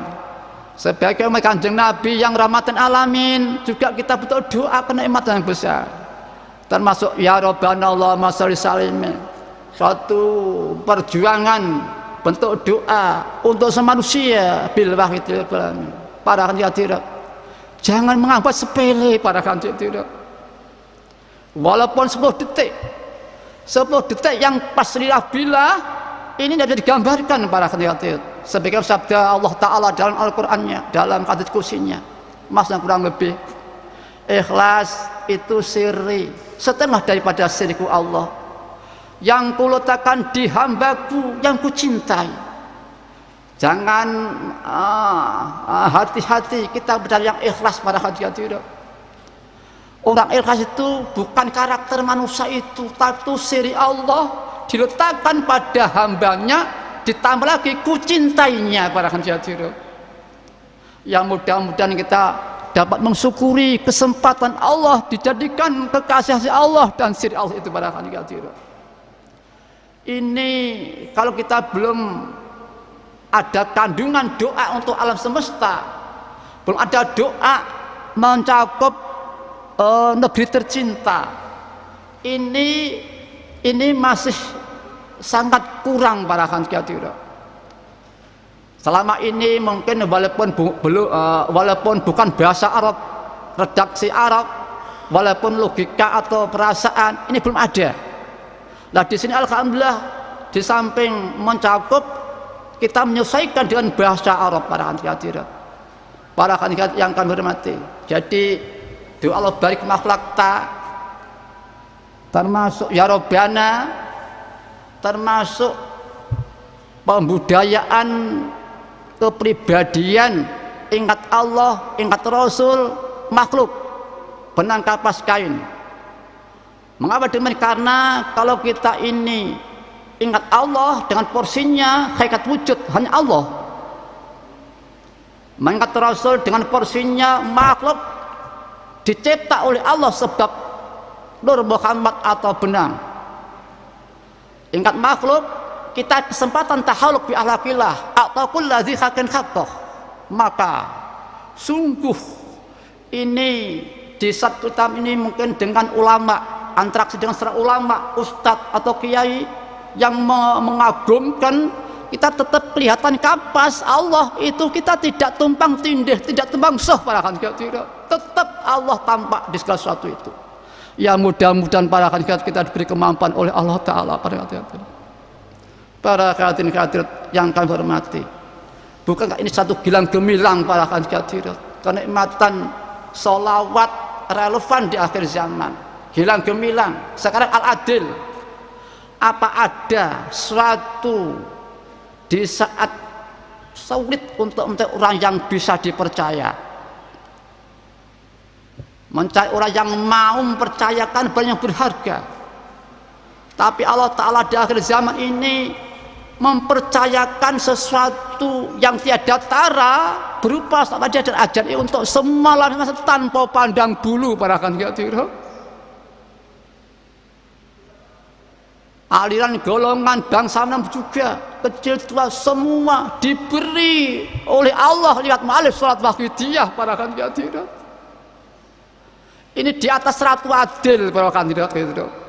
sebagai umat Kanjeng Nabi yang rahmatan alamin juga kita butuh doa kenikmatan yang besar, termasuk ya Rabbana Allahumma sholli salimin, suatu perjuangan bentuk doa untuk semanusia bil wahidil alamin. Para hadirin, jangan menganggap sepele para hadirin. Walaupun 10 detik yang pas billah ini tidak digambarkan para hadirin. Sebagai sabda Allah Ta'ala dalam Al-Qur'annya, dalam hadits kursinya, maksudnya kurang lebih ikhlas itu sirri, setengah daripada siriku Allah yang kuletakkan di hambaku yang kucintai. Jangan hati-hati kita bercari yang ikhlas para hadirin. Orang ikhlas itu bukan karakter manusia itu, tapi itu siri Allah diletakkan pada hambanya, ditambah lagi kucintainya para hadirin. Yang mudah-mudahan kita dapat mensyukuri kesempatan Allah dijadikan kekasih Allah dan siri Allah itu para hadirin. Ini kalau kita belum ada kandungan doa untuk alam semesta, belum ada doa mencakup negeri tercinta, ini masih sangat kurang para hadirin. Selama ini mungkin walaupun bukan bahasa Arab, redaksi Arab, walaupun logika atau perasaan ini belum ada. Nah di sini alhamdulillah di samping mencakup, kita menyesuaikan dengan bahasa Arab para hadirin. Para hadirin yang kami hormati. Jadi doa Allah barik makhlakta termasuk ya Rabbana, termasuk pembudayaan kepribadian, ingat Allah, ingat Rasul, makhluk benang kapas kain. Mengapa demikian? Karena kalau kita ini ingat Allah dengan porsinya hakikat wujud hanya Allah, mengingat Rasul dengan porsinya makhluk dicipta oleh Allah sebab Nur Muhammad atau benang. Ingat makhluk, kita kesempatan tahaluk bi ahlakillah atau kulladzi hakin khattah, maka sungguh ini di satu tam ini mungkin dengan ulama, interaksi dengan seorang ulama, ustadz atau kiai yang mengagumkan, kita tetap kelihatan kapas Allah itu, kita tidak tumpang tindih, tidak tumpang soh para hadirin, tetap Allah tampak di segala sesuatu itu. Ya mudah-mudahan para hadirin kita diberi kemampuan oleh Allah Ta'ala para hadirin. Para hadirin yang kami hormati, bukankah ini satu gilang gemilang para hadirin, kenikmatan sholawat relevan di akhir zaman, gilang gemilang. Sekarang Al-Adil, apa ada suatu di saat sulit untuk mencari orang yang bisa dipercaya, mencari orang yang mau mempercayakan barang yang berharga, tapi Allah Ta'ala di akhir zaman ini mempercayakan sesuatu yang tiada tara berupa sahaja dan ajar untuk semua lainnya tanpa pandang bulu para hadirin. Aliran golongan bangsa enam juga kecil tua semua diberi oleh Allah lihat ma'alif sholat wahidiyah para hadirin. Ini di atas ratu adil para hadirin.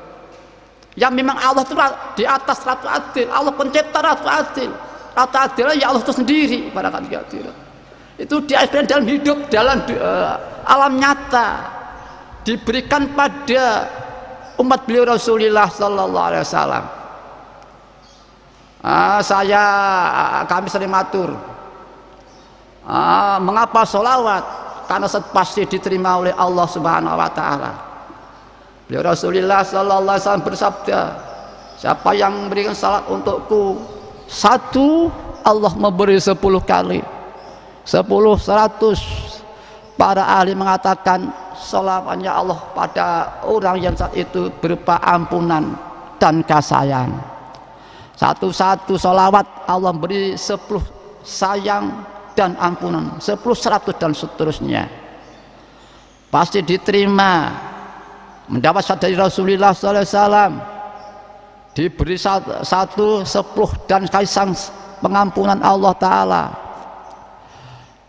Yang memang Allah itu di atas ratu adil, Allah pencipta ratu adil. Ratu adil ya Allah itu sendiri para hadirin. Itu diajarkan dalam hidup, dalam alam nyata, diberikan pada umat beliau Rasulullah Sallallahu Alaihi Wasallam. Kami sering matur, Mengapa sholawat? Karena pasti diterima oleh Allah Subhanahu wa Ta'ala. Beliau Rasulullah sallallahu alaihi wasallam bersabda, siapa yang memberikan salat untukku satu, Allah memberi 10 kali, 10, 100. Para ahli mengatakan sholawatnya Allah pada orang yang saat itu berupa ampunan dan kasih. Satu sholawat Allah beri 10 sayang dan ampunan, 10, 100 dan seterusnya. Pasti diterima. Mendapat syahadat dari Rasulullah SAW, diberi 1, 10 dan kasih pengampunan Allah Ta'ala.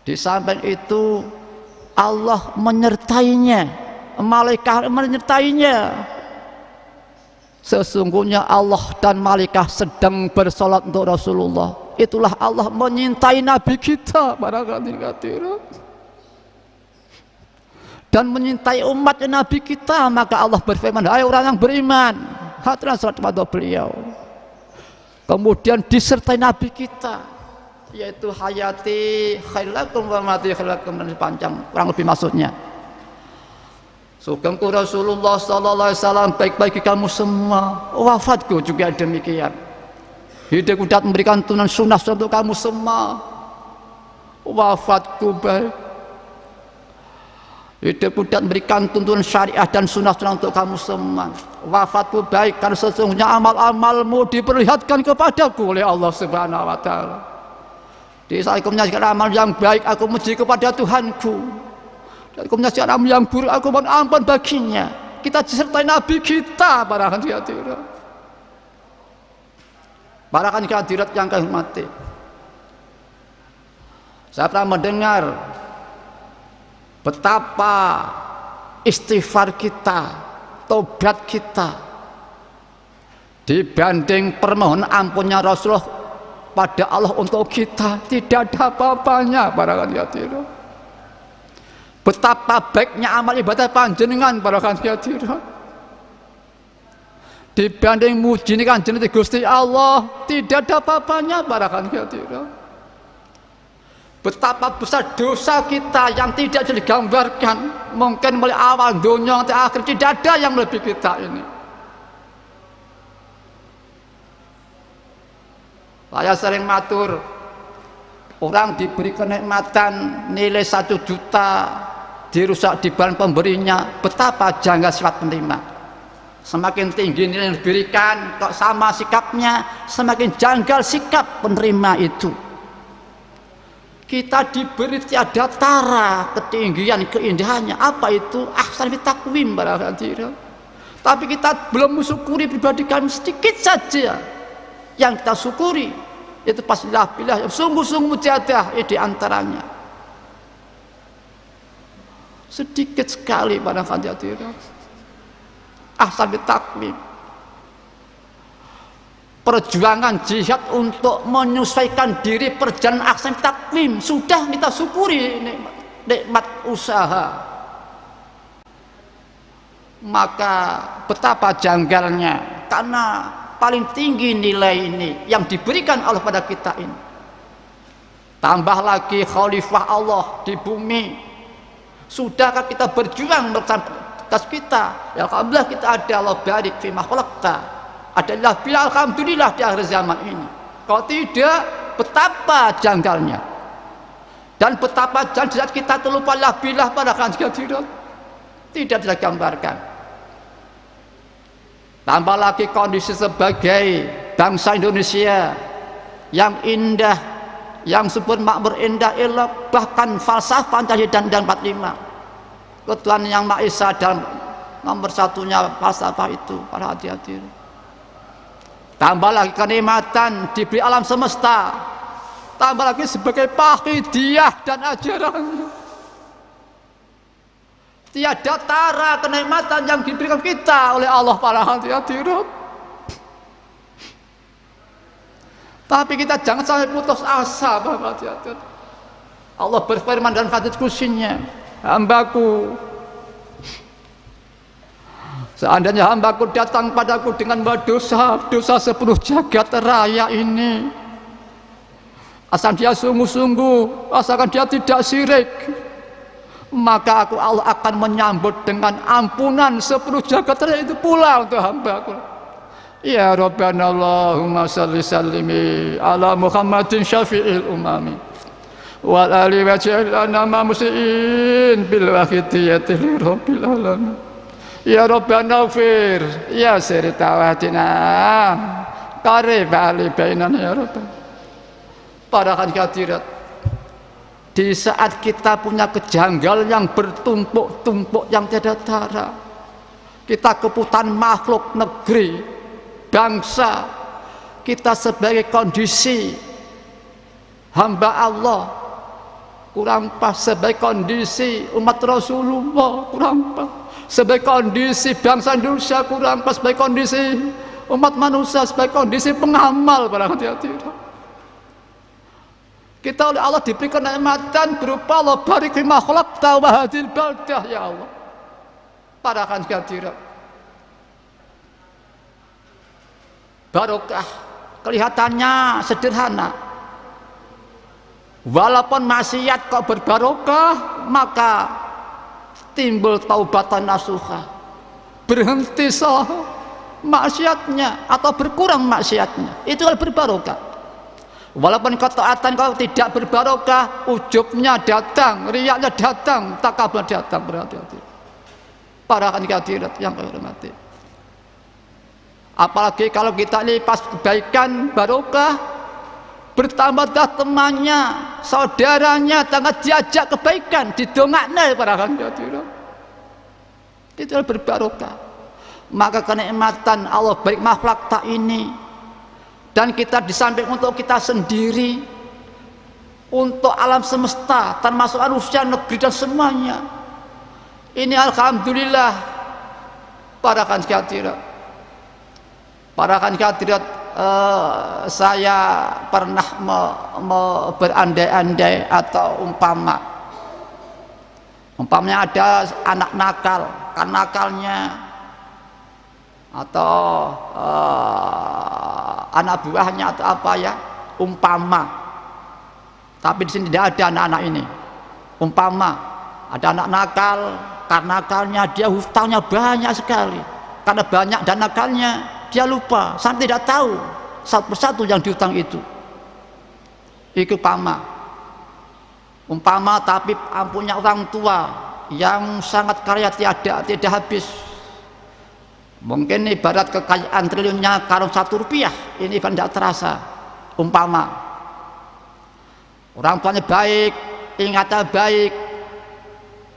Di samping itu Allah menyertainya, malaikat menyertainya. Sesungguhnya Allah dan malaikat sedang bersolat untuk Rasulullah. Itulah Allah menyintai Nabi kita barangkali dan menyintai umat Nabi kita. Maka Allah berfirman, hai orang yang beriman, hatilah salat kepada beliau. Kemudian disertai Nabi kita, yaitu hayati khailakum wa mati khailakum, dan panjang kurang lebih maksudnya. Sugengku Rasulullah sallallahu alaihi wasallam baik bagi kamu semua, wafatku juga demikian. Hidupku dapat memberikan tuntunan sunnah untuk kamu semua, wafatku baik. Hidupku dapat memberikan tuntunan syariah dan sunnah untuk kamu semua, wafatku baik. Karena sesungguhnya amal-amalmu diperlihatkan kepadaku oleh Allah Subhanahu wa Ta'ala. Di saat aku menyaksikan amal yang baik, aku memuji kepada Tuhanku. Dan aku menyaksikan amal yang buruk, aku mohon ampun baginya. Kita disertai Nabi kita, barangkali hadirat. Barangkali hadirat yang kami hormati. Saya pernah mendengar betapa istighfar kita, tobat kita dibanding permohonan ampunnya Rasulullah pada Allah untuk kita, tidak ada apa-apanya barangkali hadirat. Betapa baiknya amal ibadah panjenengan barangkali hadirat, dibanding muji kanjeng Gusti Allah, tidak ada apa-apanya barangkali hadirat. Betapa besar dosa kita yang tidak bisa digambarkan. Mungkin mulai awal dunia sampai akhir tidak ada yang lebih kita ini. Saya sering matur, orang diberi kenikmatan nilai 1 juta dirusak di bahan pemberinya, betapa janggal sifat penerima. Semakin tinggi nilai yang diberikan, kok sama sikapnya, semakin janggal sikap penerima itu. Kita diberi tiada tara ketinggian keindahannya. Apa itu? Ahsan fi takwim barangkali. Tapi kita belum mensyukuri pribadi kami sedikit saja. Yang kita syukuri itu pastilah billah yang sungguh-sungguh mujahadah di antaranya. Sedikit sekali barangkali. Ahsan fi takwim. Perjuangan jihad untuk menyesuaikan diri perjalanan ahsan takwim sudah kita syukuri nikmat usaha. Maka betapa janggalnya, karena paling tinggi nilai ini yang diberikan Allah pada kita ini. Tambah lagi khalifah Allah di bumi. Sudahkah kita berjuang bersama kita? Ya alhamdulillah kita ada, Allah barik fi ma khalaqta. Adalah bila alhamdulillah di akhir zaman ini. Kalau tidak, betapa janggalnya. Dan betapa janggal kita terlupa bilah pada kanjeng tidak bisa gambarkan. Tambah lagi kondisi sebagai bangsa Indonesia yang indah, yang subur makmur indah, bahkan falsafah Pancasila dan 45. Ketuhanan yang Maha Esa dalam nomor satunya falsafah itu, para hadirin. Tambah lagi kenikmatan diberi alam semesta, tambah lagi sebagai pahidiyah dan ajaran. Tiada tara kenikmatan yang diberikan kita oleh Allah para hadirin. Tapi kita jangan sampai putus asa, para hadirin. Allah berfirman dalam hadits kursinya, hambaku, seandainya hambaku datang padaku dengan dosa sepenuh jagat raya ini, asal dia sungguh-sungguh, asalkan dia tidak syirik, maka aku Allah akan menyambut dengan ampunan 10 jagat raya itu pula untuk hamba-Ku. Ya Rabbana Allahumma salli sallimi ala Muhammadin syafi'il umami wal ali wa ja'alna ma muslimin bil wahidiyati li rabbil alamin. Ya Rabbana ighfir ya sir tawatina qarib ali bainana ya Rabbana. Para hadirat, di saat kita punya kejanggalan yang bertumpuk-tumpuk yang tiada tara, kita keputan makhluk, negeri, bangsa, kita sebagai kondisi hamba Allah kurang pas, sebagai kondisi umat Rasulullah kurang pas, sebagai kondisi bangsa Indonesia kurang pas, sebagai kondisi umat manusia, sebagai kondisi pengamal. Para hadirat, kita oleh Allah diberi kenikmatan berupa Allah barik lima khalaqta wa hadil baldah, ya Allah. Para hadirat, barokah kelihatannya sederhana, walaupun maksiat kok berbarokah, maka timbul taubatan nasuha, berhenti maksiatnya atau berkurang maksiatnya, itu berbarokah. Walaupun ketaatan kalau tidak berbarokah, ujubnya datang, riyaknya datang, takabur datang. Berhati-hati para hadirat yang kami hormati. Apalagi kalau kita lipas kebaikan barokah, bertambah dah temannya, saudaranya, tangan diajak kebaikan, didongaknya para hadirat, itu berbarokah. Maka kenikmatan Allah baik makhluk tak ini, dan kita disamping untuk kita sendiri, untuk alam semesta, termasuk manusia, negeri dan semuanya. Ini alhamdulillah para hadirat. Para hadirat, saya pernah berandai-andai atau umpamanya ada anak nakal, kan nakalnya, atau anak buahnya atau apa ya, umpama. Tapi di sini tidak ada anak-anak ini. Umpama ada anak nakal, karena nakalnya dia hutangnya banyak sekali. Karena banyak dan nakalnya dia lupa, sampai tidak tahu satu persatu yang dihutang itu. Itu umpama, tapi punya orang tua yang sangat kaya tidak habis. Mungkin ibarat kekayaan triliunnya karung 1 rupiah, ini kan tidak terasa. Umpama orang tuanya baik, ingatan baik,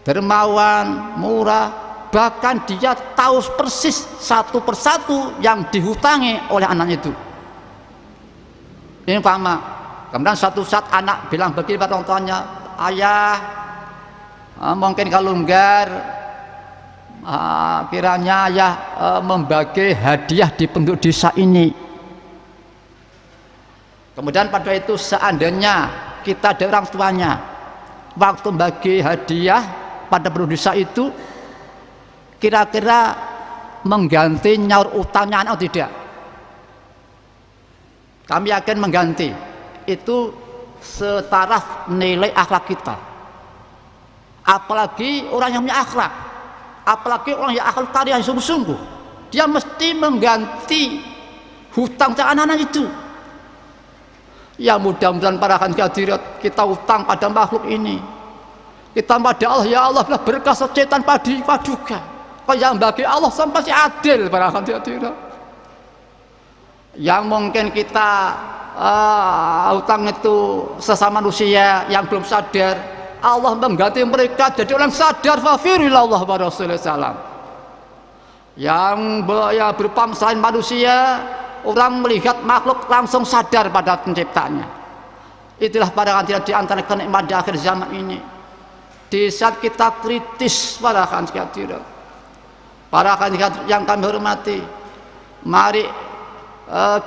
dermawan, murah, bahkan dia tahu persis satu persatu yang dihutangi oleh anaknya itu. Ini umpama. Kemudian suatu saat anak bilang begini pada orang tuanya, ayah, mungkin kalau longgar, kiranya ayah membagi hadiah di penduduk desa ini. Kemudian pada itu seandainya kita ada orang tuanya, waktu bagi hadiah pada penduduk desa itu, kira-kira mengganti nyaur utangnya atau tidak? Kami akan mengganti. Itu setaraf nilai akhlak kita. Apalagi orang yang punya akhlak, apalagi orang yang akhlak tadi yang sungguh-sungguh, dia mesti mengganti hutang anak-anak itu. Ya mudah-mudahan para hadirat, kita hutang pada makhluk ini, kita pada Allah, ya Allah berkah setan paduka. Yang bagi Allah sampai si adil para hadirat. Yang mungkin kita hutang itu sesama manusia yang belum sadar, Allah mengganti mereka jadi orang sadar. Fafirillah wa rasulullah salam. Yang berupa selain manusia, orang melihat makhluk langsung sadar pada penciptanya. Itulah para hadirat di antara kenikmatan di akhir zaman ini. Di saat kita kritis para hadirat, yang kami hormati, mari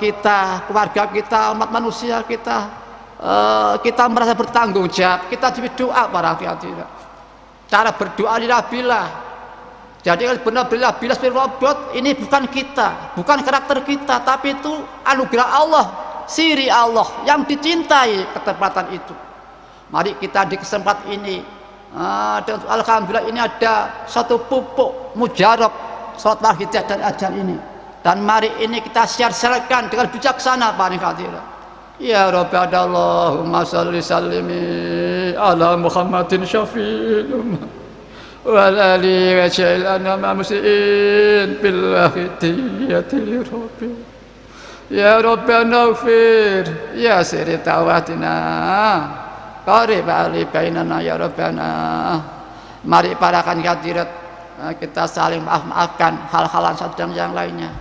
kita, keluarga kita, umat manusia kita merasa bertanggung jawab. Kita berdoa para hadirat. Cara berdoa lillah. Jadi benar-benar bila robot ini bukan kita, bukan karakter kita, tapi itu anugerah Allah siri Allah yang dicintai ketepatan itu. Mari kita di kesempatan ini dan alhamdulillah ini ada satu pupuk mujarab salat hidayah dan ajar ini, dan mari ini kita share-sharekan dengan bijaksana para hadirin. Ya Rabbi Allahumma salli sallimi ala Muhammadin syafi'il ummah wa ali wa syai'ana mamsi'in billahi tiyatil rabbi. Ya Rabbana ufir ya siri tawatina qarib ali bainana ya Rabbana. Mari para hadirat kita saling maaf-maafkan hal-hal sedang yang lainnya,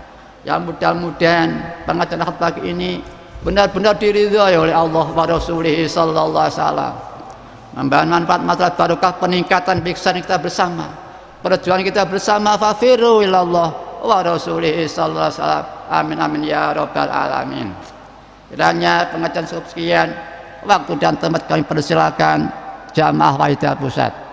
yang mudah-mudahan pengajian pagi ini benar-benar diridhai oleh Allah wa Rasulih sallallahu alaihi wasallam, membawa manfaat maslahat barokah peningkatan biksan kita bersama, perjuangan kita bersama. Fafiru ilallah wa Rasulih sallallahu alaihi wasallam. Amin amin ya rabbal alamin. Kiranya pengajian cukup sekian, waktu dan tempat kami persilakan jamaah Wahidiyah Pusat.